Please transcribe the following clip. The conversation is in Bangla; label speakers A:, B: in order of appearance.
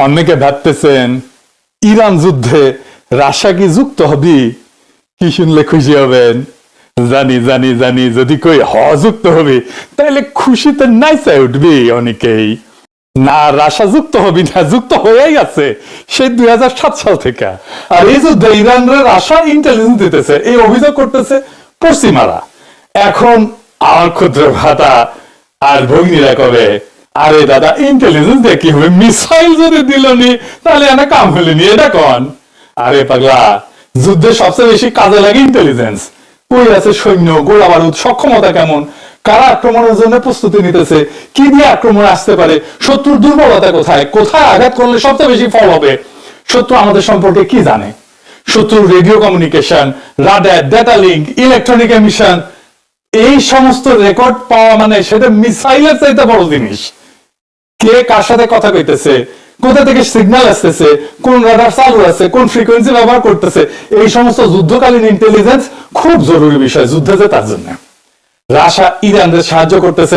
A: অনেকে ভাবতেছেন ইরান যুদ্ধে রাশিয়া কি যুক্ত হবে? কি শুনলে খুশি হবেন? জানি জানি জানি, যদি কই যুক্ত হবে তাহলে খুশিতে নাইচা উঠবি অনেকেই। না, রাশিয়া যুক্ত হবি না, যুক্ত হয়েই আছে সেই 2007 সাল থেকে। আর এই যুদ্ধে ইরানরা রাশিয়া ইন্টেলিজেন্স দিতেছে, এই অভিযোগ করতেছে পশ্চিমারা। এখন আমার ক্ষুদ্র ভাতা আর ভগ্নীরা কবে, আরে দাদা ইন্টেলিজেন্স দিয়ে কি হবে? মিসাইল যদি দিলনি তাহলে এনা কাম হলেনি, এটা কন? আরে পাগলা, যুদ্ধে সবচেয়ে বেশি কাজে লাগে ইন্টেলিজেন্স। কই আছে সৈন্য, গোলা বারুদ, সক্ষমতা কেমন, কারা আক্রমণের জন্য প্রস্তুতি নিতেছে, কি দিয়ে আক্রমণ আসতে পারে, শত্রুর দুর্বলতা কোথায়, কোথায় আঘাত করলে সবচেয়ে বেশি ফল হবে, শত্রু আমাদের সম্পর্কে কি জানে, শত্রুর radio communication, radar, data link, electronic emission, এই সমস্ত রেকর্ড পাওয়া মানে সেটা মিসাইলের চাইতে বড় জিনিস। কে কার সাথে কথা কইতেছে, কোথা থেকে সিগন্যাল আসতেছে, কোন রাডার চালু আছে, কোন ফ্রিকোয়েন্সি ব্যবহার করতেছে, এই সমস্ত যুদ্ধকালীন ইন্টেলিজেন্স খুব জরুরি বিষয় যুদ্ধে জেতার জন্য। রাশিয়া ইরানদের সাহায্য করতেছে।